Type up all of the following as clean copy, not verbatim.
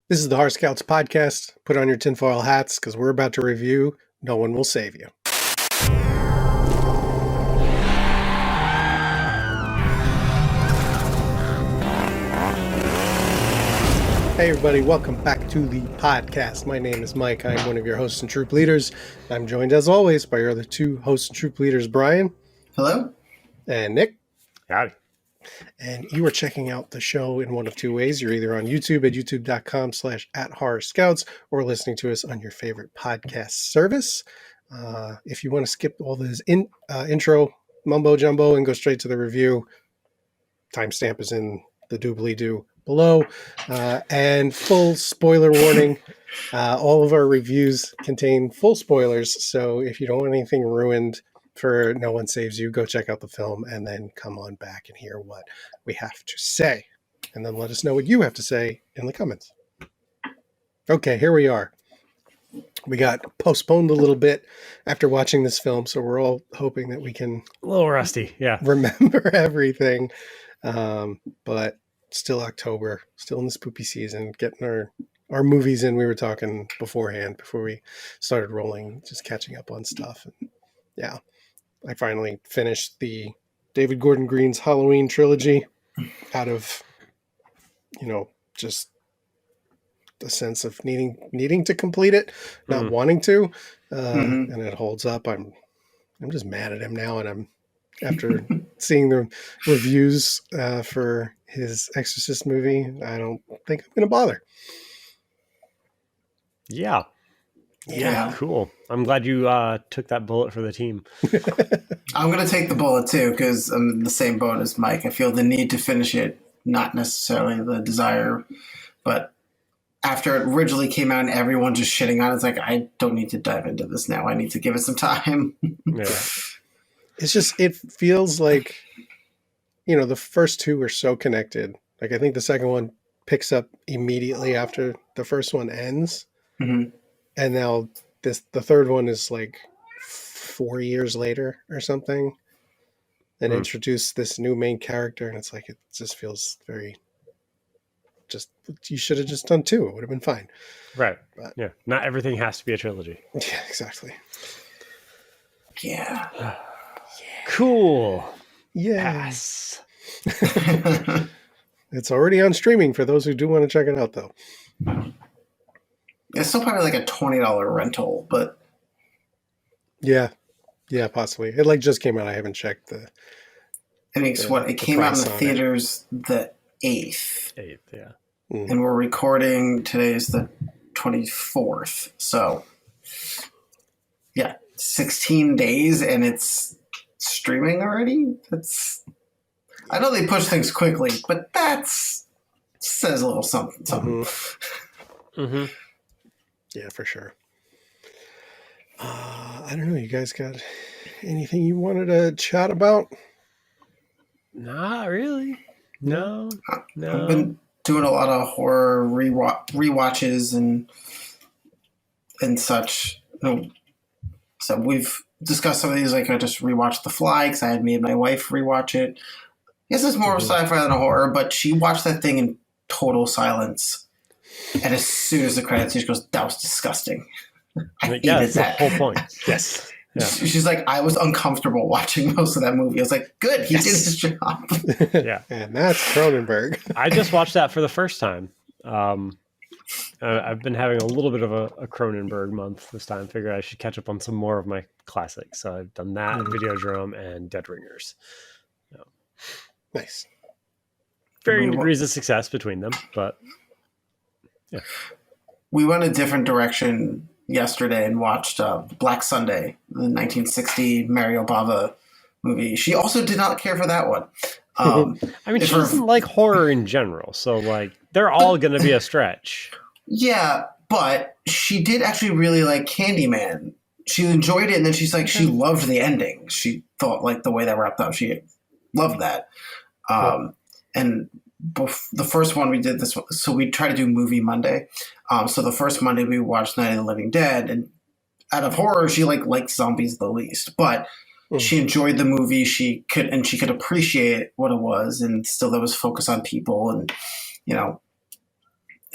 This is the Horror Scouts podcast. Put on your tinfoil hats because we're about to review No One Will Save You. Hey everybody, welcome back to the podcast. My name is Mike. I'm one of your hosts and troop leaders. I'm joined as always by your other two hosts and troop leaders, Brian. Hello. And Nick. Howdy. And you are checking out the show in one of two ways. You're either on YouTube at youtube.com/@horrorscouts or listening to us on your favorite podcast service. If you want to skip all this intro mumbo jumbo and go straight to the review, timestamp is in the doobly-doo below. And full spoiler warning, all of our reviews contain full spoilers. So if you don't want anything ruined for No One Saves You, go check out the film and then come on back and hear what we have to say. And then let us know what you have to say in the comments. Okay, here we are. We got postponed a little bit after watching this film, so we're all hoping that we can A little rusty, yeah. remember everything. But still October, still in the spoopy season, getting our movies in. We were talking beforehand, before we started rolling, just catching up on stuff. And yeah. I finally finished the David Gordon Green's Halloween trilogy out of, just the sense of needing to complete it, not wanting to, and it holds up. I'm just mad at him now, and I'm after seeing the reviews for his Exorcist movie, I don't think I'm going to bother. Yeah. Yeah, cool. I'm glad you took that bullet for the team. I'm going to take the bullet too because I'm in the same boat as Mike. I feel the need to finish it, not necessarily the desire. But after it originally came out and everyone just shitting on it, it's like, I don't need to dive into this now. I need to give it some time. Yeah. It's just, it feels like, the first two are so connected. Like, I think the second one picks up immediately after the first one ends. Mm-hmm. And now the third one is like 4 years later or something, and introduce this new main character. And it's like, it just feels very you should have just done two. It would have been fine. Right. But, yeah. Not everything has to be a trilogy. Yeah, exactly. Yeah. Cool. Yes. Pass. It's already on streaming for those who do want to check it out, though. It's still probably like a $20 rental, but Yeah, possibly. It just came out. I haven't checked the. I think it came out in the theaters the 8th. 8th, yeah. And we're recording, today is the 24th. So, yeah, 16 days and it's streaming already? I know they push things quickly, but says a little something. Mm-hmm. Yeah, for sure. I don't know. You guys got anything you wanted to chat about? Not really. No. I've been doing a lot of horror rewatches and such. So we've discussed some of these. Like I just rewatched The Fly because I had made my wife rewatch it. Yes, it's more sci-fi than a horror, but she watched that thing in total silence. And as soon as the credits, she goes, "That was disgusting." I hated that's that. the whole point. Yes. Yeah. She's like, "I was uncomfortable watching most of that movie." I was like, "Good, he did his job." Yeah, and that's Cronenberg. I just watched that for the first time. I've been having a little bit of a Cronenberg month this time. Figured I should catch up on some more of my classics. So I've done that, Videodrome, and Dead Ringers. So, nice. Varying degrees of success between them, but yeah. We went a different direction yesterday and watched Black Sunday, the 1960 Mario Bava movie. She also did not care for that one. I mean, she doesn't like horror in general, so like they're all going to be a stretch. Yeah, but she did actually really like Candyman. She enjoyed it, and then she's like, she loved the ending. She thought like the way that wrapped up, she loved that. Cool. And the first one we did this one, so we try to do Movie Monday. So the first Monday we watched Night of the Living Dead, and out of horror, she likes zombies the least, but she enjoyed the movie. She could appreciate what it was, and still there was focus on people, and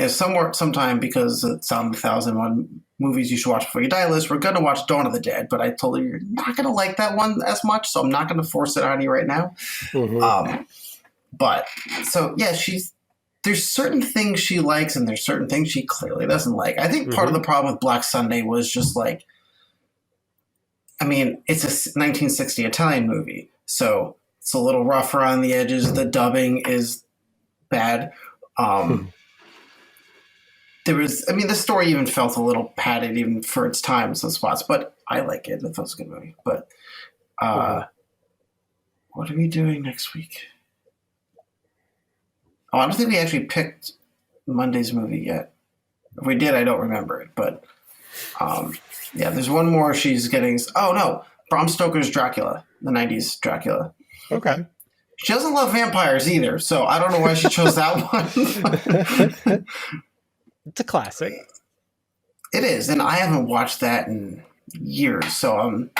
sometime, because it's on the 1001 movies you should watch before you die list, we're going to watch Dawn of the Dead, but I told her you're not going to like that one as much, so I'm not going to force it on you right now. But so yeah, there's certain things she likes and there's certain things she clearly doesn't like. I think part of the problem with Black Sunday was just like, I mean, it's a 1960 Italian movie, so it's a little rough around the edges. The dubbing is bad. The story even felt a little padded even for its time in some spots, but I like it. It was a good movie. But what are we doing next week? Oh, I don't think we actually picked Monday's movie yet. If we did, I don't remember it. But yeah, there's one more she's getting. Oh, no. Bram Stoker's Dracula, the 90s Dracula. Okay. She doesn't love vampires either, so I don't know why she chose that one. It's a classic. It is, and I haven't watched that in years, so I'm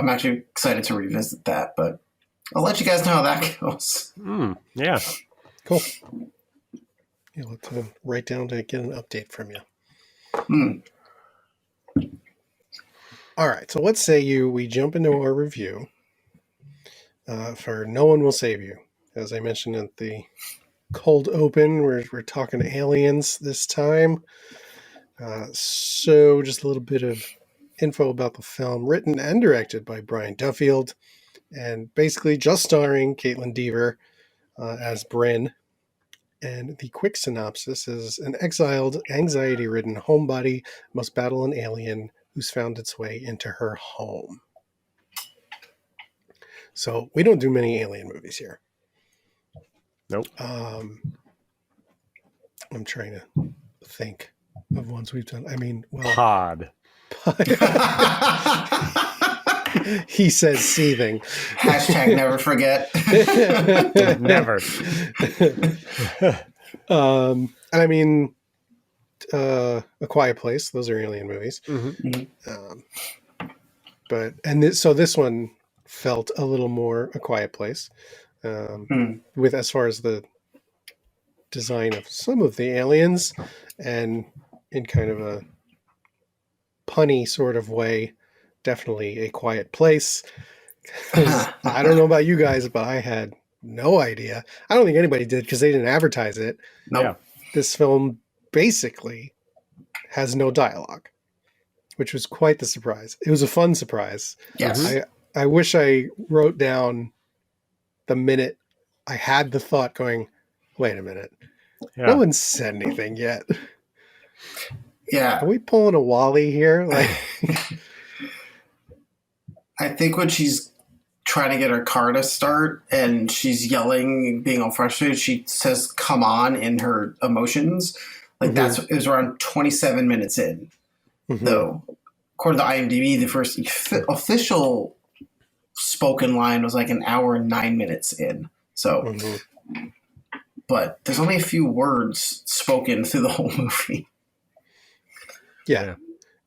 actually excited to revisit that, but I'll let you guys know how that goes. Yeah. Cool. You'll have to write down to get an update from you. All right, so let's say we jump into our review for No One Will Save You. As I mentioned at the cold open, we're talking aliens this time. So just a little bit of info about the film, written and directed by Brian Duffield, and basically just starring Caitlin Dever as Bryn. And the quick synopsis is: an exiled, anxiety-ridden homebody must battle an alien who's found its way into her home. So we don't do many alien movies here. Nope. I'm trying to think of ones we've done. I mean, well, Pod. He says seething. Hashtag never forget. Never. And I mean, A Quiet Place. Those are alien movies. So this one felt a little more A Quiet Place, with as far as the design of some of the aliens, and in kind of a punny sort of way, definitely A Quiet Place. I don't know about you guys, but I had no idea. I don't think anybody did because they didn't advertise it. No. Yeah. This film basically has no dialogue, which was quite the surprise. It was a fun surprise. Yes. I wish I wrote down the minute I had the thought going, wait a minute. Yeah. No one said anything yet. Yeah. Are we pulling a Wally here? Like, I think when she's trying to get her car to start and she's yelling, being all frustrated, she says, come on, in her emotions. Like it was around 27 minutes in. Though, according to IMDb, the first official spoken line was like an hour and 9 minutes in. So, but there's only a few words spoken through the whole movie. Yeah.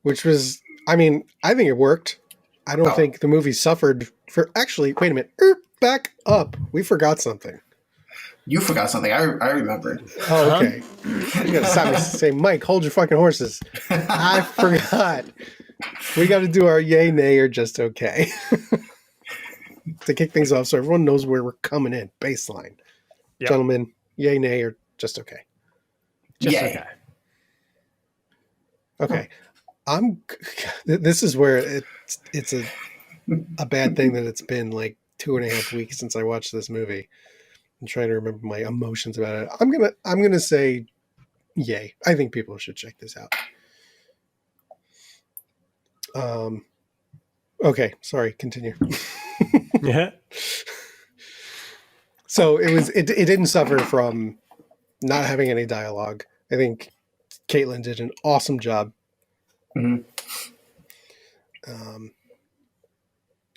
Which was, I mean, I think it worked. I don't think the movie suffered for, actually, wait a minute, back up. We forgot something. You forgot something. I remembered. Oh, okay. You gotta stop me. Say, Mike, hold your fucking horses. I forgot. We got to do our yay, nay, or just okay to kick things off, so everyone knows where we're coming in. Baseline, gentlemen. Yay, nay, or just okay. Just Yay. okay. Okay. This is where it's a bad thing that it's been like 2.5 weeks since I watched this movie. I'm trying to remember my emotions about it. I'm gonna say yay. I think people should check this out. Okay, sorry, continue. Yeah. So it didn't suffer from not having any dialogue. I think Caitlin did an awesome job. We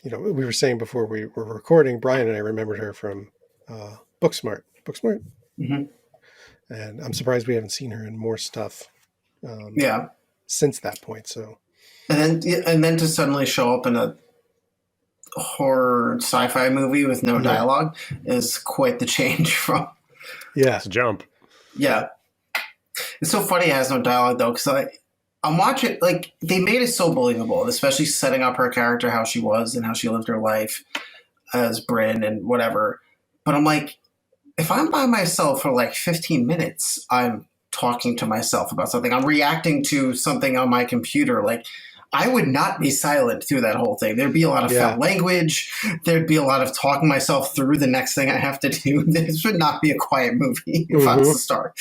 were saying before we were recording, Brian and I remembered her from Booksmart. And I'm surprised we haven't seen her in more stuff since that point. So, and then to suddenly show up in a horror sci-fi movie with no dialogue is quite the change from. It's a jump. Yeah. It's so funny it has no dialogue though, because I'm watching, like, they made it so believable, especially setting up her character, how she was and how she lived her life as Bryn and whatever. But I'm like, if I'm by myself for like 15 minutes, I'm talking to myself about something. I'm reacting to something on my computer. Like, I would not be silent through that whole thing. There'd be a lot of foul language. There'd be a lot of talking myself through the next thing I have to do. This would not be a quiet movie if I was the star.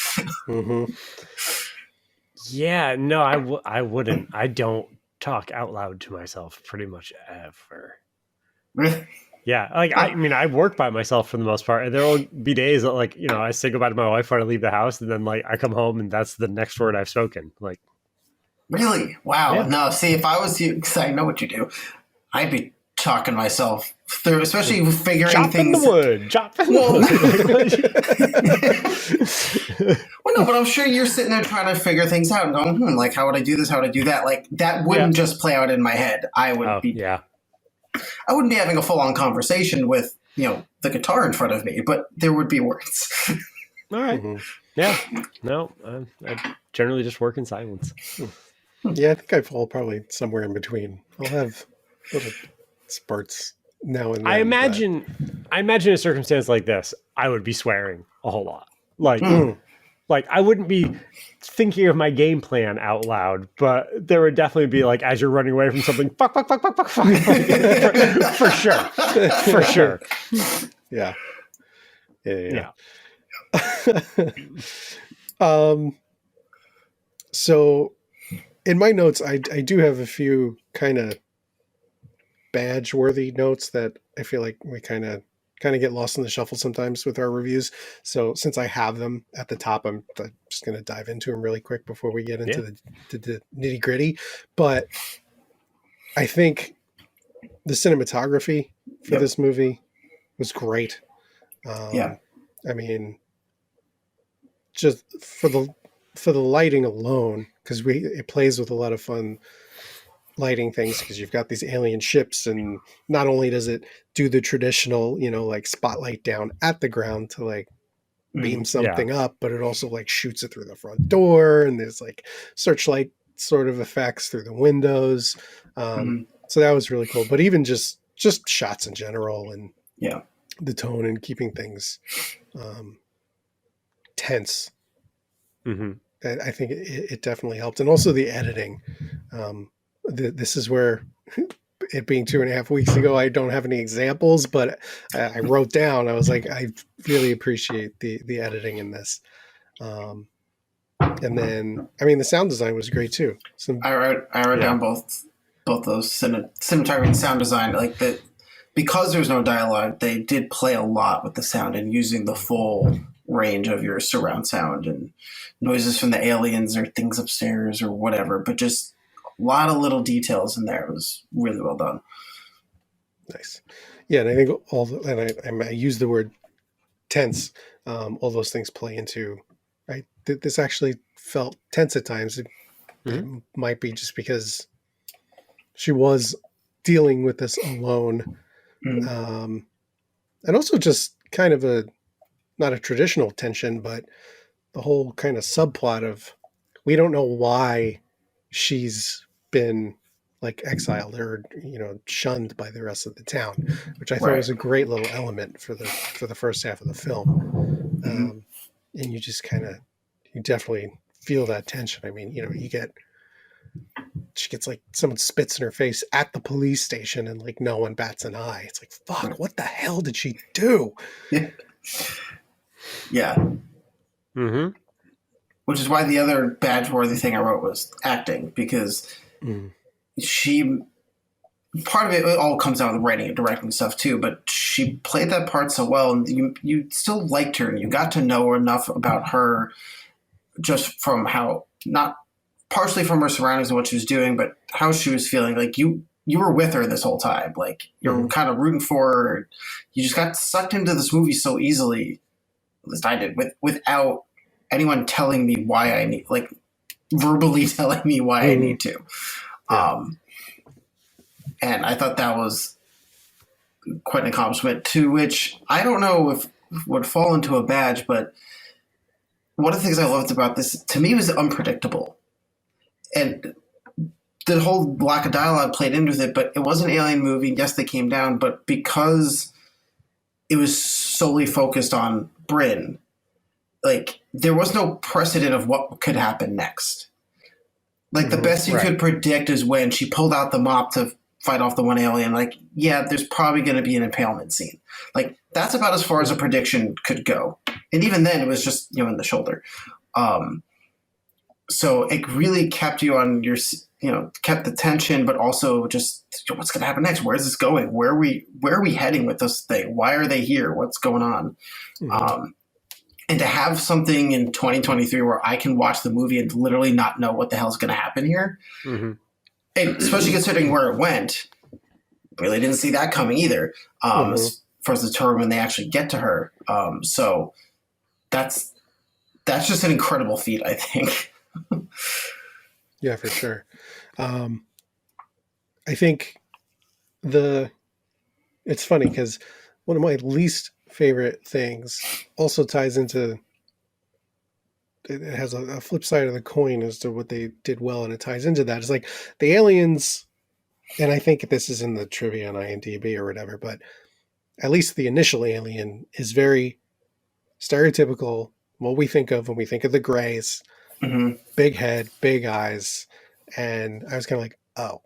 Yeah, no, I wouldn't. I don't talk out loud to myself pretty much ever. Really? Yeah, like I mean, I work by myself for the most part, and there will be days that, like, you know, I say goodbye to my wife when I leave the house, and then like I come home and that's the next word I've spoken. Like, really? Wow. Yeah. No, see, if I was you, because I know what you do, I'd be talking myself through, especially figuring chopping things. the wood, chopping the wood. Well, no, but I'm sure you're sitting there trying to figure things out and going, like, how would I do this? How would I do that? Like, that wouldn't just play out in my head. I wouldn't be having a full-on conversation with, you know, the guitar in front of me, but there would be words. All right. Yeah. No, I generally just work in silence. Yeah, I think I fall probably somewhere in between. I'll have little spurts now and then. I imagine a circumstance like this, I would be swearing a whole lot. Like, like I wouldn't be thinking of my game plan out loud, but there would definitely be, like, as you're running away from something, fuck, for sure, for sure. Yeah. So in my notes, I do have a few kind of badge-worthy notes that I feel like we kind of get lost in the shuffle sometimes with our reviews. So since I have them at the top, I'm just going to dive into them really quick before we get into the nitty-gritty. But I think the cinematography for this movie was great. I mean, just for the lighting alone, because it plays with a lot of fun lighting things, because you've got these alien ships, and not only does it do the traditional, you know, like spotlight down at the ground to like beam something up, but it also like shoots it through the front door, and there's like searchlight sort of effects through the windows. So that was really cool. But even just shots in general, and the tone and keeping things tense. I think it definitely helped. And also the editing. This is where, it being 2.5 weeks ago, I don't have any examples, but I wrote down, I was like, I really appreciate the editing in this. And then, I mean, the sound design was great too. I wrote down both those cinematography and sound design, like that, because there's no dialogue, they did play a lot with the sound and using the full range of your surround sound and noises from the aliens or things upstairs or whatever, but just a lot of little details in there. It was really well done. Nice. Yeah, and I think I use the word tense. All those things play into, right? This actually felt tense at times. It might be just because she was dealing with this alone. And also just kind of not a traditional tension, but the whole kind of subplot of, we don't know why she's been like exiled or, you know, shunned by the rest of the town, which I thought was a great little element for the first half of the film. And you just you definitely feel that tension. I mean, you know, she gets like, someone spits in her face at the police station and like no one bats an eye. It's like, fuck, what the hell did she do? Which is why the other badge-worthy thing I wrote was acting, because part of it all comes down to writing and directing stuff too, but she played that part so well, and you still liked her, and you got to know enough about her just from how, not partially from her surroundings and what she was doing, but how she was feeling. Like you were with her this whole time. Like you're kind of rooting for her. You just got sucked into this movie so easily, at least I did, without anyone telling me why I need, like verbally telling me why I need to. And I thought that was quite an accomplishment, to which I don't know if would fall into a badge, but one of the things I loved about this, to me, was unpredictable. And the whole lack of dialogue played into it, but it was an alien movie. Yes, they came down, but because it was solely focused on Bryn, like, there was no precedent of what could happen next. Like, the best you could predict is when she pulled out the mop to fight off the one alien. Like, yeah, there's probably going to be an impalement scene. Like, that's about as far as a prediction could go. And even then, it was just, you know, in the shoulder. So it really kept you on your, you know, kept the tension, but also just, what's going to happen next? Where is this going? Where are we heading with this thing? Why are they here? What's going on? And to have something in 2023 where I can watch the movie and literally not know what the hell's going to happen here, and especially considering where it went, really didn't see that coming either. As far as the tour when they actually get to her, so that's just an incredible feat, I think. Yeah, for sure. I think it's funny because one of my least favorite things also ties into, it has a flip side of the coin as to what they did well, and it ties into that. It's like the aliens, and I think this is in the trivia on IMDb or whatever, but at least the initial alien is very stereotypical, what we think of when we think of the Greys. Big head, big eyes. And I was kind of like, oh,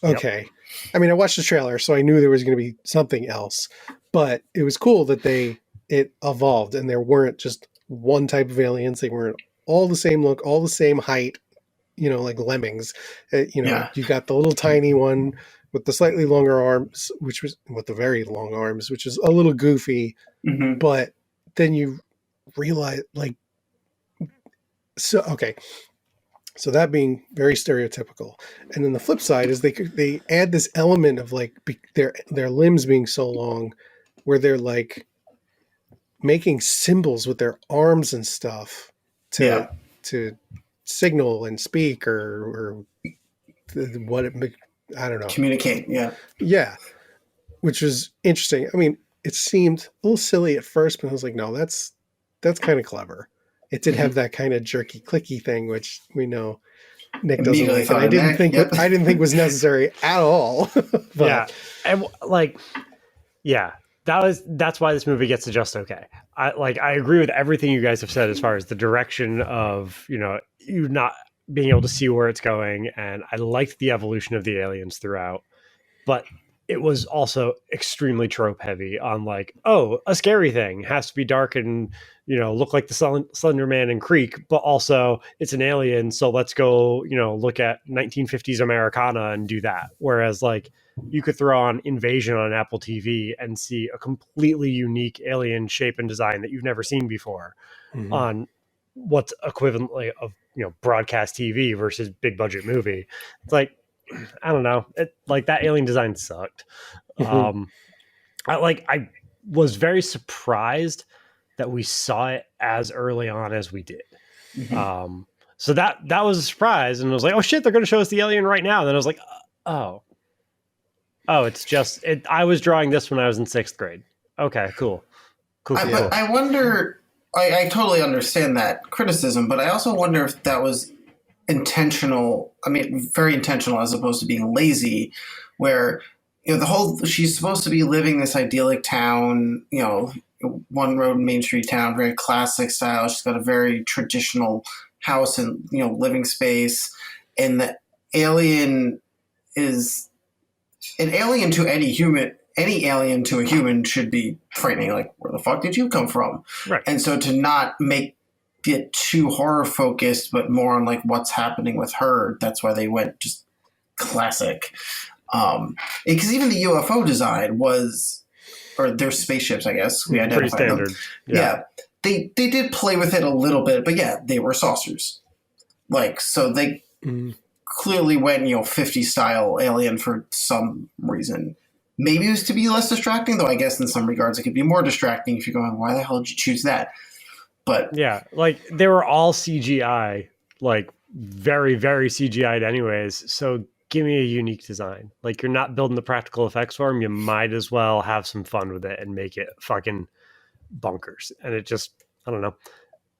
okay. Yep. I mean, I watched the trailer, so I knew there was going to be something else, but it was cool that it evolved and there weren't just one type of aliens. They weren't all the same look, all the same height, you know, like lemmings. You got the little tiny one with the slightly longer arms, with the very long arms, which is a little goofy, but then you realize, like, so that being very stereotypical, and then the flip side is they add this element of like their limbs being so long, where they're like making symbols with their arms and stuff to signal and speak or what I don't know, communicate. Yeah, which was interesting. I mean, it seemed a little silly at first, but I was like, no, that's kind of clever. It did have that kind of jerky, clicky thing, which we know Nick doesn't like, and I didn't think was necessary at all. But, and like, that's why this movie gets to just okay. I agree with everything you guys have said as far as the direction of, you know, you not being able to see where it's going, and I liked the evolution of the aliens throughout, but it was also extremely trope heavy on like, oh, a scary thing has to be dark and, you know, look like the Slender Man and Creek, but also it's an alien. So let's go, you know, look at 1950s Americana and do that. Whereas like you could throw on Invasion on Apple TV and see a completely unique alien shape and design that you've never seen before on what's equivalently of, you know, broadcast TV versus big budget movie. It's like, I don't know. Like that alien design sucked. I was very surprised that we saw it as early on as we did. So that was a surprise, and I was like, oh shit, they're going to show us the alien right now. And then I was like, oh, it's just it. I was drawing this when I was in 6th grade. Okay, cool. But I wonder. I totally understand that criticism, but I also wonder if that was intentional. I mean, very intentional as opposed to being lazy, where, you know, she's supposed to be living this idyllic town, you know, one road Main Street town, very classic style. She's got a very traditional house and, you know, living space, and the alien is an alien to any human. Any alien to a human should be frightening. Like, where the fuck did you come from? Right. And so to not make get too horror focused, but more on like what's happening with her. That's why they went just classic. Because even the UFO design was, or their spaceships, I guess we identified pretty standard. Them. Yeah, they did play with it a little bit, but yeah, they were saucers. Like, so they clearly went, you know, 50s style alien for some reason. Maybe it was to be less distracting, though I guess in some regards it could be more distracting if you're going, why the hell did you choose that? But yeah, like they were all CGI, like very, very CGI'd anyways. So give me a unique design. Like, you're not building the practical effects for them. You might as well have some fun with it and make it fucking bonkers. And it just, I don't know.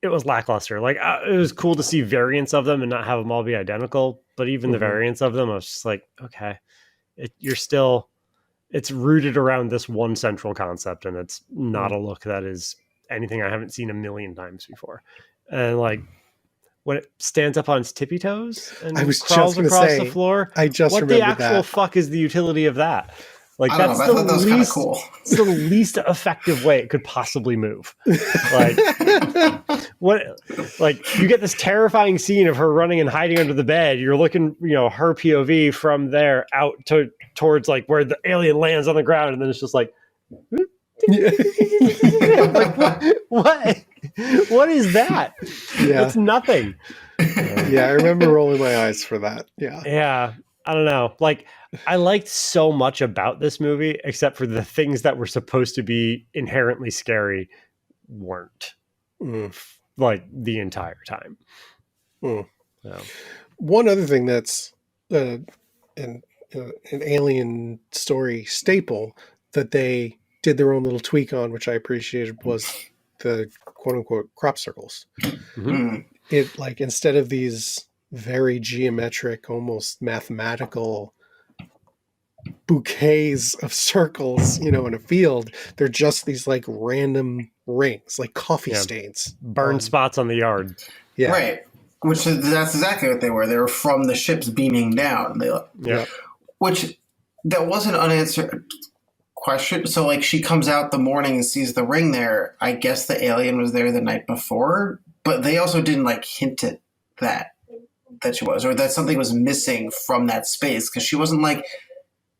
it was lackluster. Like it was cool to see variants of them and not have them all be identical, but even the variants of them, I was just like, okay, it's rooted around this one central concept, and it's not a look that is anything I haven't seen a million times before. And like when it stands up on its tippy toes and I was crawls just across say, the floor, I just what the remembered actual that. fuck is the utility of that? Like I that's don't know, but I thought that was kind of cool. it's the least effective way it could possibly move. Like what? Like you get this terrifying scene of her running and hiding under the bed. You're looking, her POV from there out towards like where the alien lands on the ground, and then it's just like, like what is that? Yeah. It's nothing. Yeah, I remember rolling my eyes for that. Yeah. Yeah. I don't know. Like, I liked so much about this movie, except for the things that were supposed to be inherently scary weren't. Like the entire time. So. One other thing that's an Alien story staple that they did their own little tweak on, which I appreciated, was the quote unquote crop circles. It, like, instead of these very geometric, almost mathematical bouquets of circles, in a field, they're just these like random rings, like coffee stains, burn spots on the yard. Yeah, right. That's exactly what they were. They were from the ships beaming down. Which that was an unanswered question. So like she comes out the morning and sees the ring there. I guess the alien was there the night before, but they also didn't like hint at that she was, or that something was missing from that space, because she wasn't like,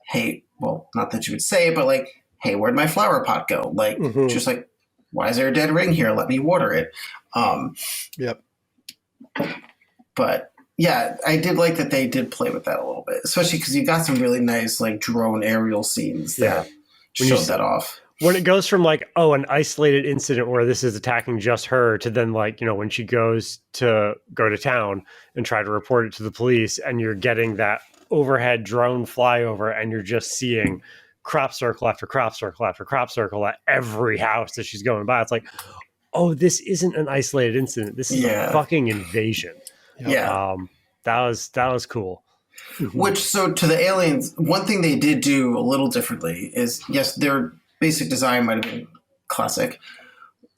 hey, well, not that you would say it, but like, hey, where'd my flower pot go? Like, just like, why is there a dead ring here? Let me water it. Yep. But yeah, I did like that they did play with that a little bit, especially because you got some really nice like drone aerial scenes that showed that off. When it goes from like, an isolated incident where this is attacking just her, to then like, when she goes to town and try to report it to the police, and you're getting that overhead drone flyover, and you're just seeing crop circle after crop circle after crop circle at every house that she's going by. It's like, oh, this isn't an isolated incident. This is a fucking invasion. Yeah. That was cool. Which, so to the aliens, one thing they did do a little differently is, yes, their basic design might have been classic,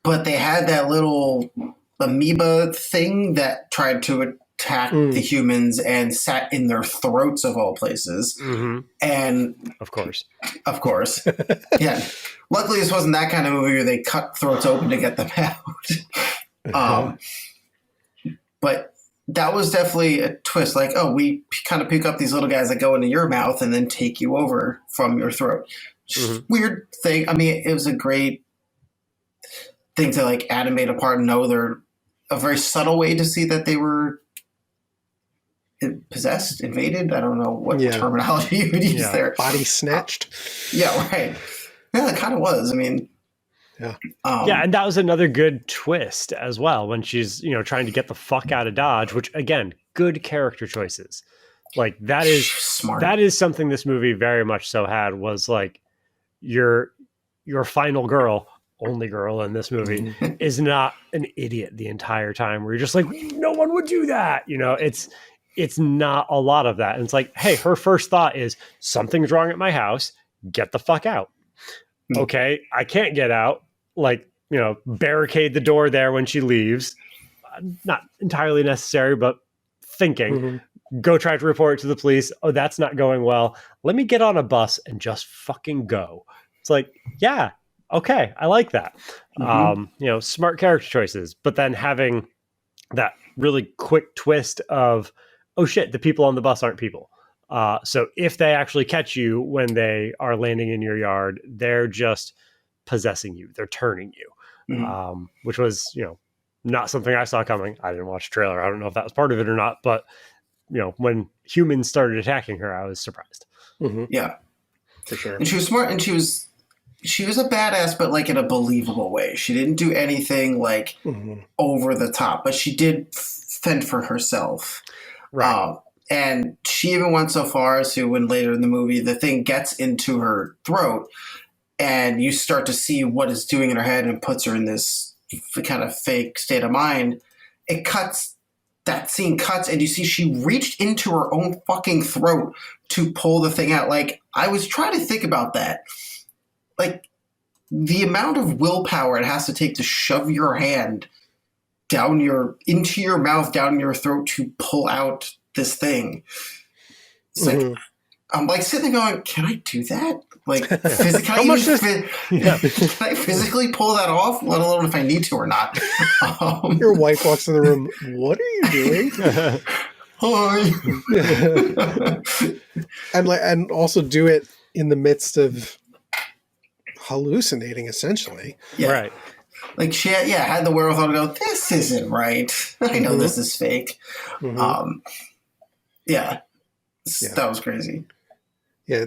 but they had that little amoeba thing that tried to attack the humans and sat in their throats of all places. And of course, yeah. Luckily, this wasn't that kind of movie where they cut throats open to get them out. But that was definitely a twist. Like, oh, we kind of pick up these little guys that go into your mouth and then take you over from your throat. Weird thing. I mean, it was a great thing to like animate apart and know they're a very subtle way to see that they were possessed, invaded. I don't know what terminology you would use there. Body snatched. Yeah, right. Yeah, it kind of was. I mean, and that was another good twist as well when she's, trying to get the fuck out of Dodge, which again, good character choices. Like that is smart. That is something this movie very much so had, was like your final girl, only girl in this movie, is not an idiot the entire time, where you're just like, no one would do that. It's not a lot of that. And it's like, hey, her first thought is something's wrong at my house. Get the fuck out. Okay, I can't get out. Like, barricade the door there when she leaves. Not entirely necessary, but thinking. Go try to report it to the police. Oh, that's not going well. Let me get on a bus and just fucking go. It's like, yeah, okay, I like that. Smart character choices, but then having that really quick twist of, oh shit, the people on the bus aren't people. So if they actually catch you when they are landing in your yard, they're just possessing you. They're turning you, which was, not something I saw coming. I didn't watch the trailer. I don't know if that was part of it or not, but when humans started attacking her, I was surprised. Yeah, for sure. And she was smart, and she was a badass, but like in a believable way. She didn't do anything like over the top, but she did fend for herself. Right. And she even went so far as to, when later in the movie, the thing gets into her throat and you start to see what it's doing in her head, and puts her in this kind of fake state of mind, that scene cuts, and you see she reached into her own fucking throat to pull the thing out. Like, I was trying to think about that. Like, the amount of willpower it has to take to shove your hand into your mouth, down your throat to pull out this thing. It's like, I'm like sitting there going, can I do that? Like, physically, can I physically pull that off, let alone if I need to or not? Your wife walks in the room. What are you doing? Hi. And also do it in the midst of hallucinating, essentially. Yeah. Right. Like, she had the wherewithal to go, this isn't right. I know this is fake. That was crazy. Yeah.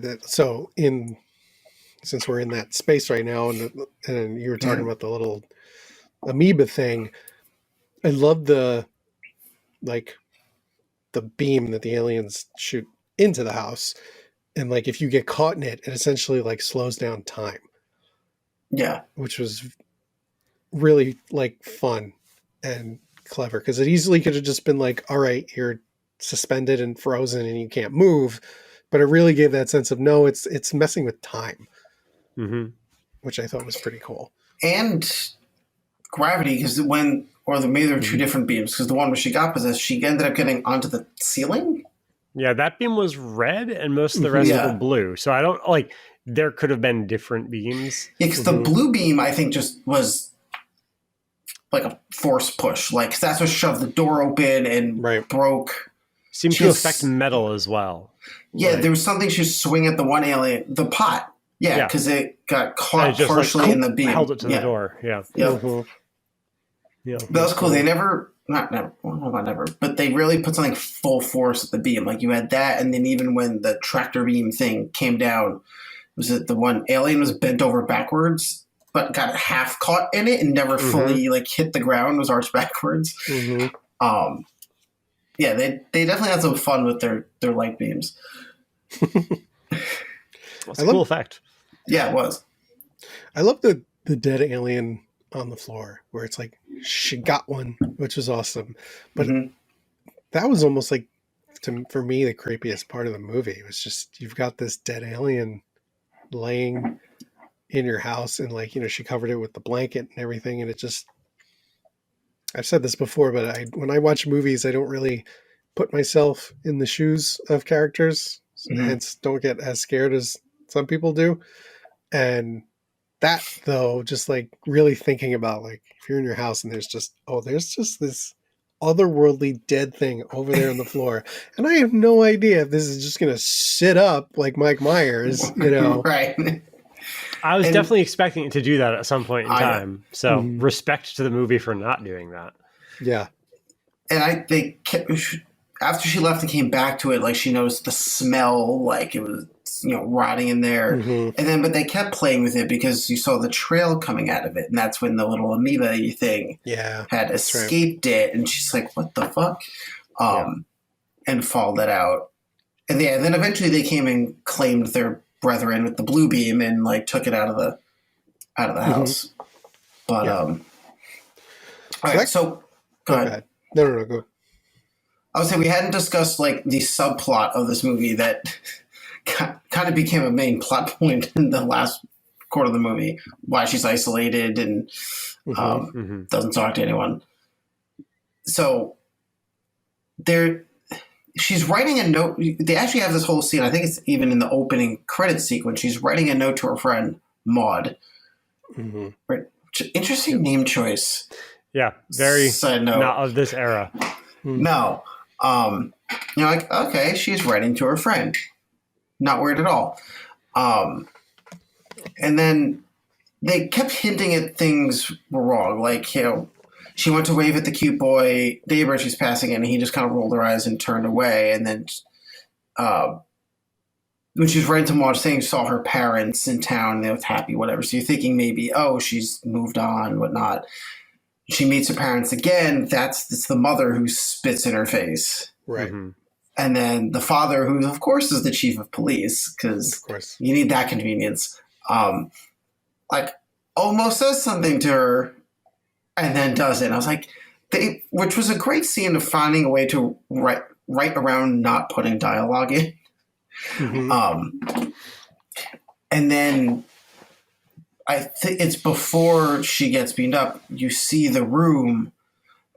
Since we're in that space right now, and you were talking about the little amoeba thing, I love the beam that the aliens shoot into the house, and like if you get caught in it, it essentially like slows down time. Yeah, which was really like fun and clever, because it easily could have just been like, all right, you're suspended and frozen and you can't move, but it really gave that sense of no, it's messing with time, which I thought was pretty cool. And gravity, because maybe there were two different beams, because the one where she got possessed, she ended up getting onto the ceiling. Yeah, that beam was red and most of the rest were blue. So I don't like, there could have been different beams. Yeah, because the blue beam, I think, just was like a force push. Like, that's what shoved the door open and broke. Seemed to affect metal as well. Yeah, there was something she was swinging at the one alien, the pot. Yeah, because it got caught partially in the beam. Held it to the door. Yeah. Yeah. But that was cool. They but they really put something full force at the beam. Like, you had that, and then even when the tractor beam thing came down, was it the one alien was bent over backwards, but got half caught in it and never fully like hit the ground, was arched backwards. They definitely had some fun with their light beams. That's a cool effect. Yeah, it was. I love the dead alien on the floor, where it's like she got one, which was awesome. But that was almost like, for me, the creepiest part of the movie. It was just, you've got this dead alien laying in your house, and like, she covered it with the blanket and everything, and it just, I've said this before, but when I watch movies, I don't really put myself in the shoes of characters, hence don't get as scared as some people do. And that, though, just like really thinking about, like, if you're in your house and there's just this otherworldly dead thing over there on the floor, and I have no idea if this is just going to sit up like Mike Myers, Right. I was definitely expecting it to do that at some point in time. So respect to the movie for not doing that. Yeah. And after she left and came back to it, like, she noticed the smell, like it was, rotting in there. But they kept playing with it because you saw the trail coming out of it. And that's when the little amoeba thing had escaped it. And she's like, what the fuck? And followed it out. And then eventually they came and claimed their brethren with the blue beam and like took it out of the house. But, all right, so go ahead. No, go. I would say we hadn't discussed like the subplot of this movie that kind of became a main plot point in the last quarter of the movie. Why she's isolated and doesn't talk to anyone. So she's writing a note. They actually have this whole scene. I think it's even in the opening credit sequence. She's writing a note to her friend Maud. Right. Interesting name choice. Yeah, very side note. Not of this era. No. Like, okay, she's writing to her friend. Not weird at all. And then they kept hinting at things were wrong. Like, she went to wave at the cute boy neighbor she's passing in, and he just kind of rolled her eyes and turned away. And then when she was writing to Maud saying she saw her parents in town, they looked happy, whatever. So you're thinking maybe, she's moved on, whatnot. She meets her parents again. It's the mother who spits in her face. Right. And then the father, who, of course, is the chief of police, because you need that convenience, like, almost says something to her and then does it. And I was like, which was a great scene of finding a way to write around not putting dialogue in. Mhm. And then I think it's before she gets beamed up. You see the room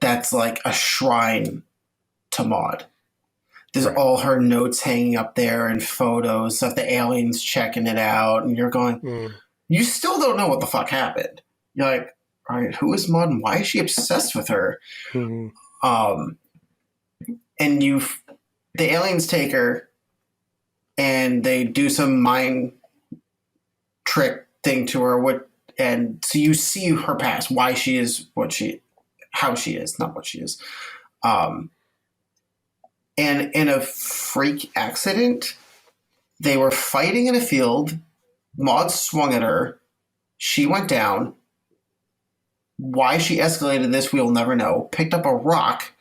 that's like a shrine to Maud. There's all her notes hanging up there and photos of the aliens checking it out. And you're going, you still don't know what the fuck happened. You're like, all right, who is Maud and why is she obsessed with her? Mhm. And the aliens take her and they do some mind trick thing to her. And so you see her past, why she is how she is, not what she is. And in a freak accident, they were fighting in a field. Maud swung at her. She went down. Why she escalated this, we'll never know. Picked up a rock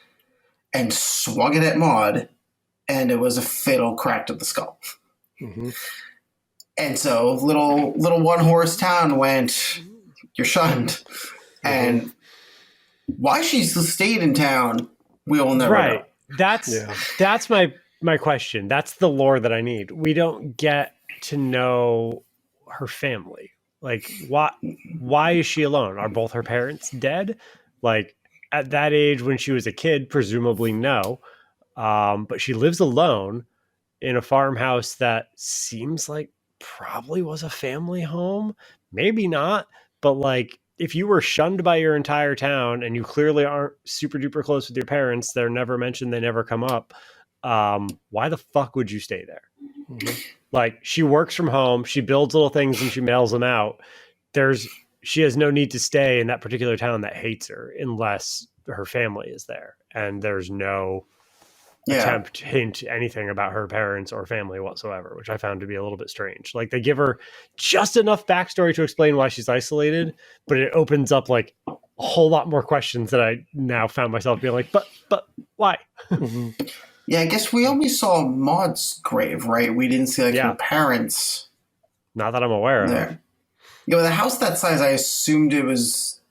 and swung it at Maud, and it was a fatal crack to the skull. Mhm. And so little one-horse town went, you're shunned. And why she's stayed in town, we'll never know. That's my question. That's the lore that I need. We don't get to know her family. Like, why is she alone? Are both her parents dead? Like, at that age when she was a kid, presumably no. But she lives alone in a farmhouse that seems like probably was a family home. Maybe not, but like, if you were shunned by your entire town and you clearly aren't super duper close with your parents, they're never mentioned, they never come up. Why the fuck would you stay there? Mhm. Like, she works from home, she builds little things and she mails them out. She has no need to stay in that particular town that hates her unless her family is there. And there's no attempt to hint anything about her parents or family whatsoever, which I found to be a little bit strange. Like, they give her just enough backstory to explain why she's isolated, but it opens up like a whole lot more questions that I now found myself being like, but why? Mhm. Yeah, I guess we only saw Maud's grave, right? We didn't see her parents. Not that I'm aware of. You know, the house that size, I assumed it was,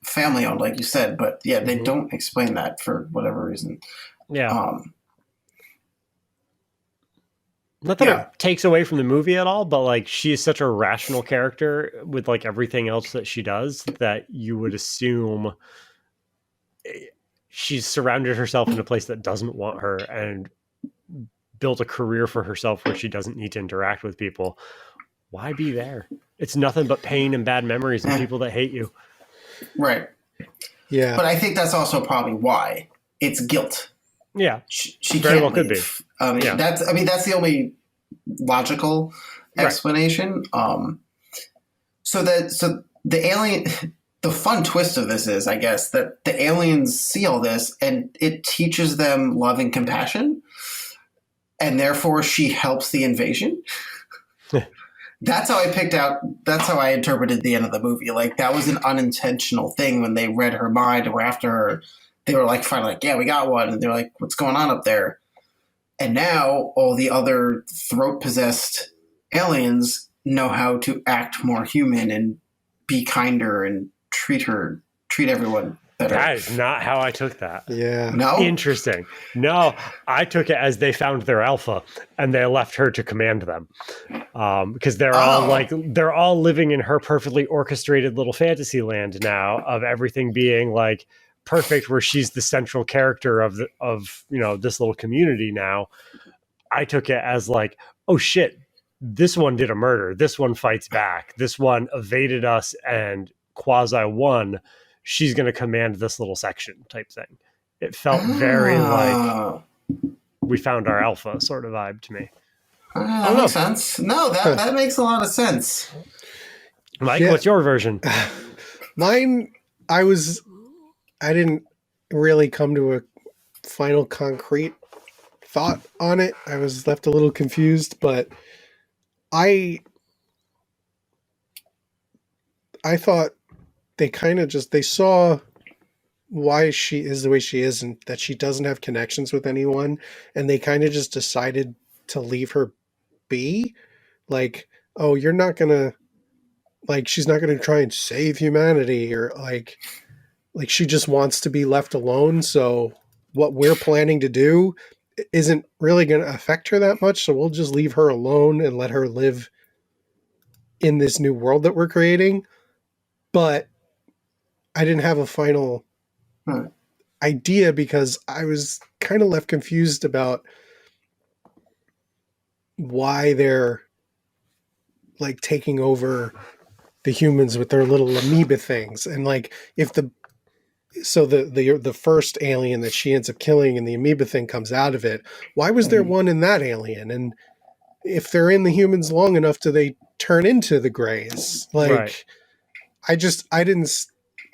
family owned, like you said, but yeah, they don't explain that for whatever reason. Yeah. Not that it takes away from the movie at all, but like, she is such a rational character with like everything else that she does that you would assume she's surrounded herself in a place that doesn't want her and built a career for herself where she doesn't need to interact with people. Why be there? It's nothing but pain and bad memories and people that hate you. Right. Yeah. But I think that's also probably why. It's guilt. Yeah. She very can't well leave. Could be. That's the only logical explanation. So the alien, the fun twist of this is, I guess, that the aliens see all this and it teaches them love and compassion, and therefore she helps the invasion. That's how I interpreted the end of the movie. Like, that was an unintentional thing when they read her mind or after her. They were like, finally, like, yeah, we got one. And they're like, what's going on up there? And now all the other throat-possessed aliens know how to act more human and be kinder and treat everyone better. That is not how I took that. Yeah. No? Interesting. No, I took it as they found their alpha and they left her to command them. Because they're all living in her perfectly orchestrated little fantasy land now of everything being like perfect, where she's the central character of this little community now. I took it as like, oh shit, this one did a murder. This one fights back. This one evaded us and quasi won. She's going to command this little section type thing. It felt very like we found our alpha sort of vibe to me. That makes sense. No, that makes a lot of sense. Mike, what's your version? Mine, I didn't really come to a final concrete thought on it. I was left a little confused, but I thought they kind of they saw why she is the way she is and that she doesn't have connections with anyone, and they kind of just decided to leave her be. Like, oh, you're not gonna Like she's not going to try and save humanity, or like she just wants to be left alone. So what we're planning to do isn't really going to affect her that much. So we'll just leave her alone and let her live in this new world that we're creating. But I didn't have a final idea because I was kind of left confused about why they're like taking over the humans with their little amoeba things. And like if the first alien that she ends up killing and the amoeba thing comes out of it, why was there one in that alien? And if they're in the humans long enough, do they turn into the Greys? Like Right.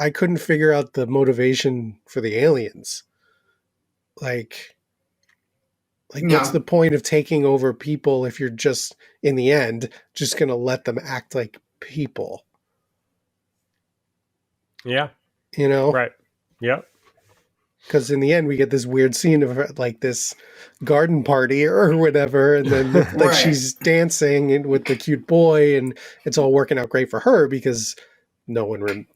I couldn't figure out the motivation for the aliens. Like what's the point of taking over people if you're just, in the end, just going to let them act like people? Yeah. You know? Right. Yep. Because in the end, we get this weird scene of like this garden party or whatever, and then like she's dancing with the cute boy, and it's all working out great for her because no one,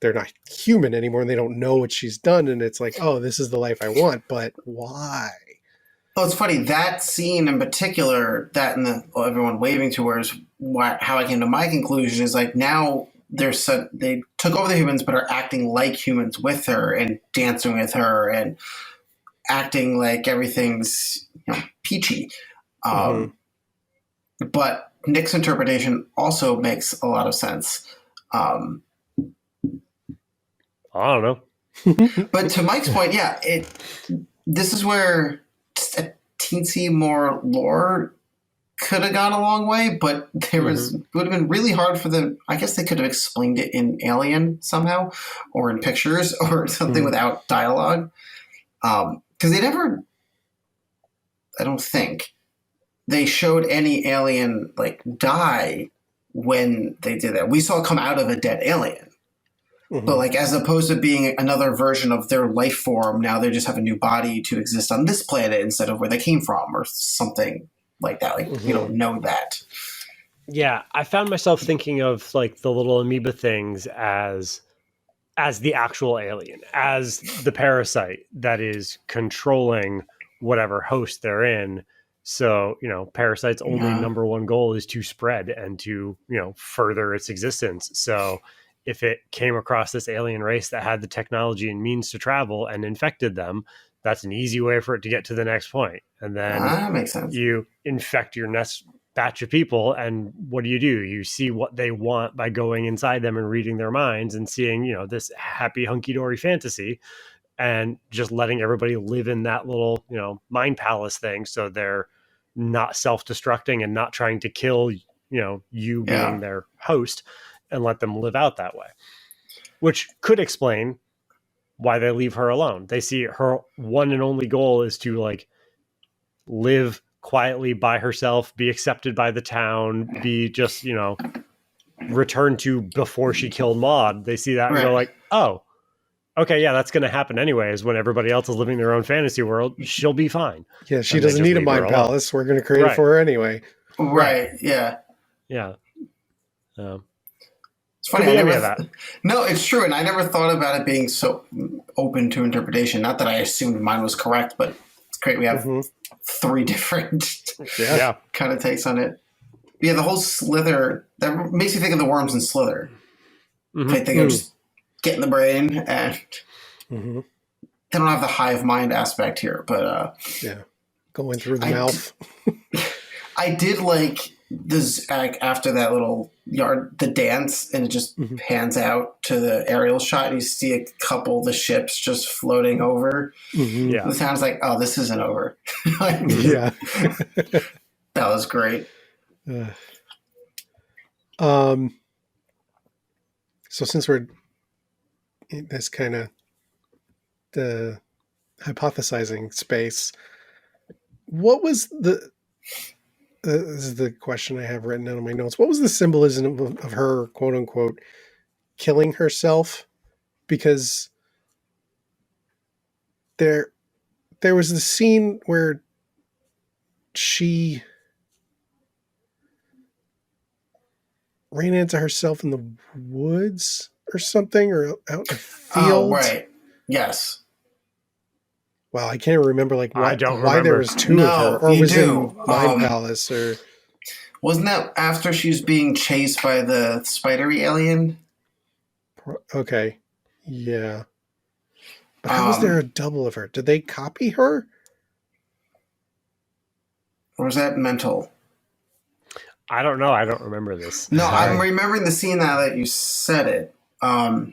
they're not human anymore, and they don't know what she's done, and it's like, oh, this is the life I want, but why? Oh, it's funny, that scene in particular, that and everyone waving to her, is how I came to my conclusion is like now they took over the humans but are acting like humans with her and dancing with her and acting like everything's peachy. But Nick's interpretation also makes a lot of sense. I don't know. But to Mike's point, this is where just a teensy more lore could have gone a long way, but it would have been really hard for them. I guess they could have explained it in Alien somehow, or in pictures, or something without dialogue. Because they never, I don't think, they showed any alien like die when they did that. We saw it come out of a dead alien. But like, as opposed to being another version of their life form, now they just have a new body to exist on this planet instead of where they came from, or something like that. Like, you don't know that. Yeah, I found myself thinking of like the little amoeba things as the actual alien, as the parasite that is controlling whatever host they're in. So, parasite's only number one goal is to spread and to, further its existence. So if it came across this alien race that had the technology and means to travel and infected them, that's an easy way for it to get to the next point. And then that makes sense. You infect your next batch of people, and what do? You see what they want by going inside them and reading their minds and seeing, this happy hunky-dory fantasy, and just letting everybody live in that little, mind palace thing, so they're not self-destructing and not trying to kill, you being their host, and let them live out that way. Which could explain why they leave her alone. They see her one and only goal is to like live quietly by herself, be accepted by the town, be just, returned to before she killed Maud. They see that and go like, oh, okay, yeah, that's going to happen anyways. When everybody else is living their own fantasy world, she'll be fine. Yeah, she doesn't need a mind palace. We're going to create it for her anyway. Right. Yeah. Yeah. It's funny. No, it's true. And I never thought about it being so open to interpretation. Not that I assumed mine was correct, but it's great. We have 3 different kind of takes on it. Yeah, the whole Slither, that makes me think of the worms in Slither. I think of just getting the brain, and they don't have the hive mind aspect here, but going through the mouth. I did like this after that little the dance, and it just pans out to the aerial shot, and you see a couple of the ships just floating over. Yeah, it sounds like, oh, this isn't over. Yeah, that was great. So since we're in this kind of the hypothesizing space, what was this is the question I have written down in my notes. What was the symbolism of her, quote unquote, killing herself? Because there was the scene where she ran into herself in the woods or something, or out in a Oh, field. right. Yes. Wow, I can't remember like I why don't there remember. was two of her, No, or you was do. in Mind Palace, or Wasn't that after she was being chased by the spidery alien? okay, yeah. But how was there a double of her? Did they copy her? Or was that mental? I don't know. I don't remember this. No, Sorry. I'm remembering the scene now that you said it. I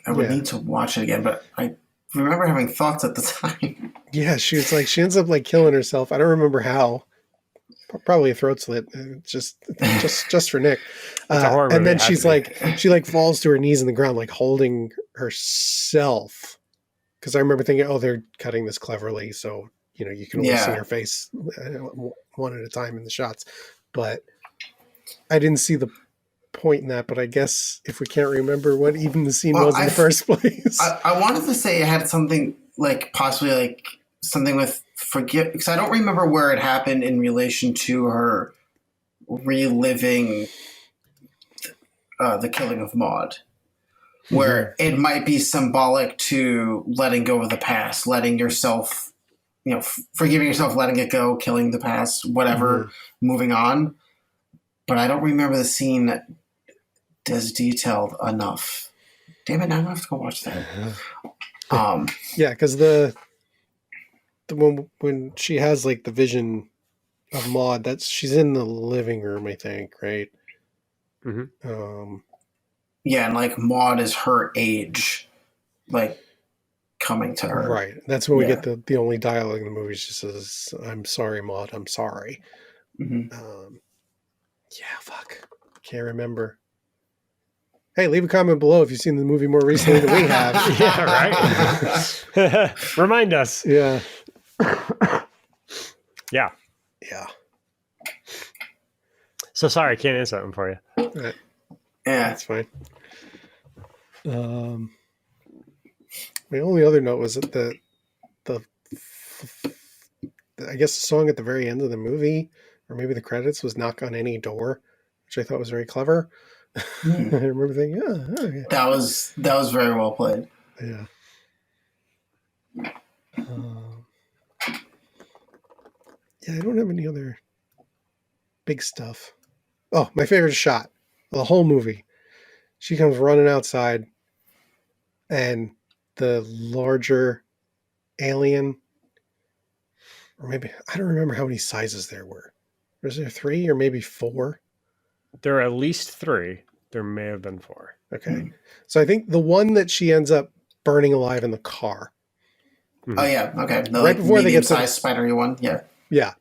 would need to watch it again, but I remember having thoughts at the time. Yeah, she ends up like killing herself. I don't remember how. Probably a throat slit, just for Nick. It's a horror and movie, then it has she's to be. like, she like falls to her knees in the ground, like holding herself. Because I remember thinking, oh, they're cutting this cleverly, so you can only see her face one at a time in the shots. But I didn't see the point in that. But I guess if we can't remember what even the scene was in the first place, I wanted to say it had something like possibly like something with forgive, because I don't remember where it happened in relation to her reliving the killing of Maud, where it might be symbolic to letting go of the past, letting yourself, forgiving yourself, letting it go, killing the past, whatever, moving on. But I don't remember the scene as detailed enough. Damn it! Now I'm gonna have to go watch that. Yeah, because the when she has like the vision of Maud, she's in the living room, I think, right? Yeah, and like Maud is her age, like coming to her. Right. That's when we get the only dialogue in the movie. She says, "I'm sorry, Maud. I'm sorry." Yeah, fuck. Can't remember. Hey, leave a comment below if you've seen the movie more recently than we have. Yeah, right. Remind us. Yeah. Yeah. Yeah. So sorry, I can't answer that one for you. Yeah, that's fine. My only other note was that the I guess the song at the very end of the movie, or maybe the credits, was "Knock on Any Door," which I thought was very clever. I remember thinking, okay. That was very well played. Yeah. Yeah, I don't have any other big stuff. Oh, my favorite shot of the whole movie. She comes running outside, and the larger alien, or maybe, I don't remember how many sizes there were. Was there 3 or maybe 4? There are at least 3. There may have been 4. Okay. So I think the one that she ends up burning alive in the car. Oh, yeah. Okay. The right before they get to the spidery one. Yeah. Yeah.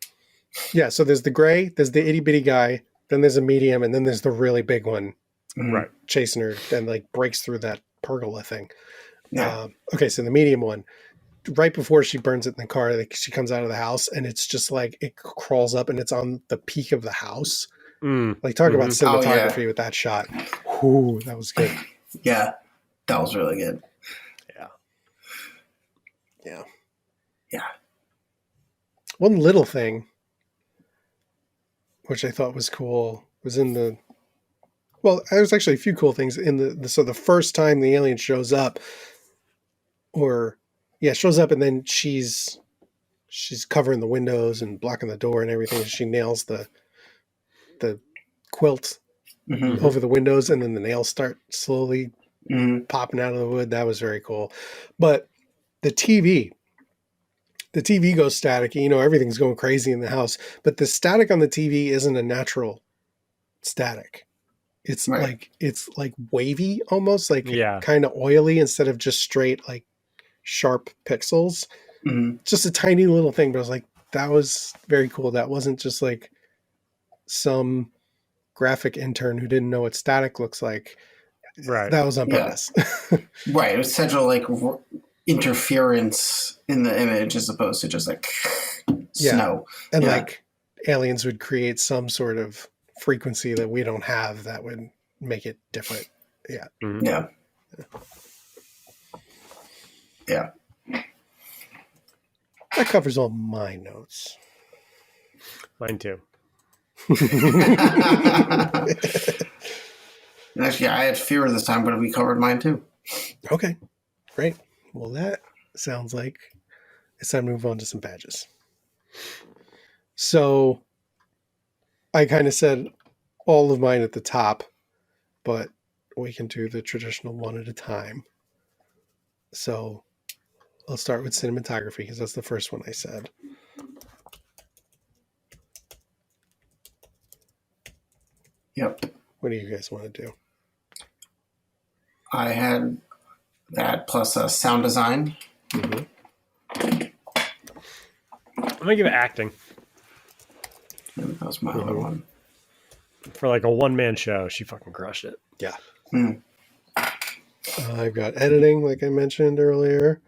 Yeah. So there's the gray, there's the itty bitty guy, then there's a medium, and then there's the really big one. Right. Chasing her and like breaks through that pergola thing. Yeah. Okay. So the medium one, right before she burns it in the car, like she comes out of the house and it's just like it crawls up and it's on the peak of the house. Like talk about cinematography with that shot. Ooh, that was good. Yeah, that was really good. Yeah. One little thing, which I thought was cool, was in the. Well, there's actually a few cool things in so the first time the alien shows up, shows up and then she's covering the windows and blocking the door and everything. She nails the quilt over the windows, and then the nails start slowly popping out of the wood. That was very cool. But the TV goes static. Everything's going crazy in the house, but the static on the TV isn't a natural static. It's like wavy, almost like kind of oily instead of just straight like sharp pixels. Just a tiny little thing, but I was like, that was very cool. That wasn't just like some graphic intern who didn't know what static looks like. Right. That was on purpose. Right. It was essential like interference in the image as opposed to just like snow. And like aliens would create some sort of frequency that we don't have that would make it different. Yeah. Yeah. That covers all my notes. Mine too. Actually, I had fewer this time, but we covered mine too. Okay, great. Well, that sounds like it's time to move on to some badges. So I kind of said all of mine at the top, but we can do the traditional one at a time. So I'll start with cinematography because that's the first one I said. Yep. What do you guys want to do? I had that plus sound design. Mm-hmm. I'm gonna give it acting That was my other one. for like a one-man show. She fucking crushed it. Yeah. Mm. I've got editing, like I mentioned earlier.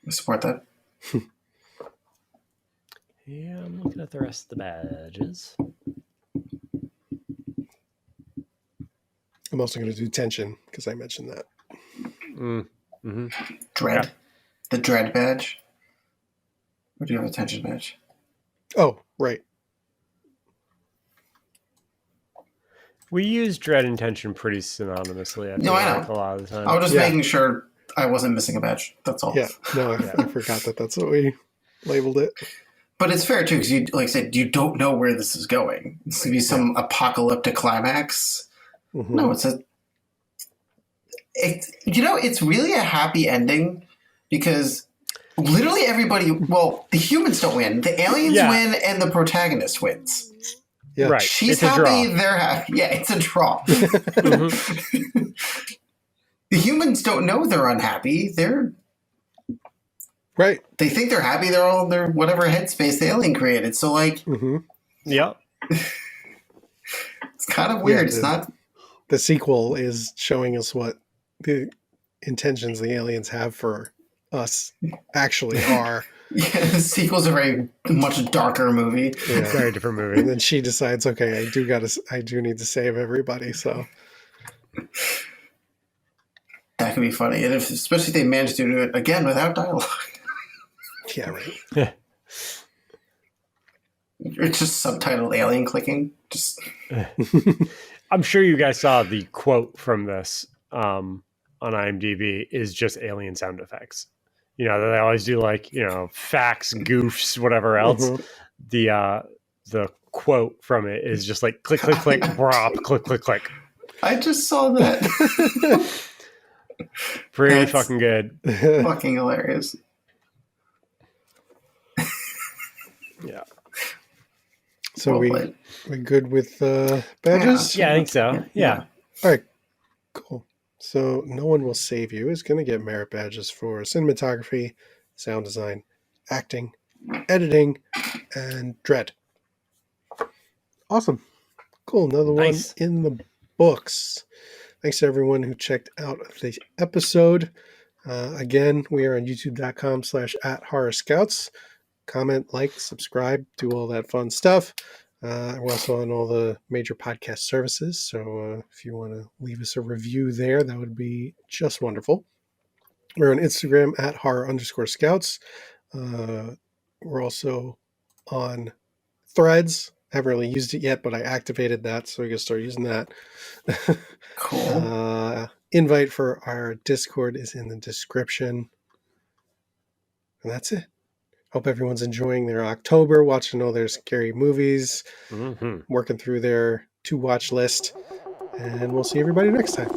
I support that. Yeah, I'm looking at the rest of the badges. I'm also going to do tension because I mentioned that. Mm-hmm. Dread. Yeah. The dread badge. Or do you have a tension badge? Oh, right. We use dread and tension pretty synonymously. No, I know. A lot of the time. I was just Yeah. making sure I wasn't missing a badge. That's all. Yeah. No, I forgot that's what we labeled it. But it's fair too, because you, like I said, you don't know where this is going. It's gonna be some apocalyptic climax. Mm-hmm. No, it's really a happy ending because literally everybody. Well, the humans don't win. The aliens win, and the protagonist wins. Yeah. Right. She's It's a happy. draw. They're happy. Yeah, it's a draw. Mm-hmm. The humans don't know they're unhappy. Right. They think they're happy. They're all in their whatever headspace the alien created. So like, Mm-hmm. Yep. it's kind of weird. It's not. The sequel is showing us what the intentions the aliens have for us actually are. Yeah, the sequel's a very much darker movie. Yeah. Very different movie. And then she decides, okay, I do need to save everybody. So That could be funny, and especially if they manage to do it again without dialogue. yeah, right. It's just subtitled alien clicking. Just I'm sure you guys saw the quote from this on IMDb is just alien sound effects. You know, they always do like, you know, facts, goofs, whatever else. Mhm. The quote from it is just like click, click, click, brop, click, click, click. I just saw that. Pretty That's- fucking good. Fucking hilarious. Yeah. So Well we played. good with badges? Yeah, I think so. Yeah. All right, cool. So no one will save you is going to get merit badges for cinematography, sound design, acting, editing, and dread. Awesome. Cool. Another Nice. one in the books. Thanks to everyone who checked out the episode. Again, we are on youtube.com/@horrorscouts. Comment, like, subscribe, do all that fun stuff. We're also on all the major podcast services. So if you want to leave us a review there, that would be just wonderful. We're on Instagram @horror_scouts. We're also on Threads. I haven't really used it yet, but I activated that, so we can start using that. Cool. Invite for our Discord is in the description. And that's it. Hope everyone's enjoying their October, watching all their scary movies, Mm-hmm. working through their to-watch list. And we'll see everybody next time.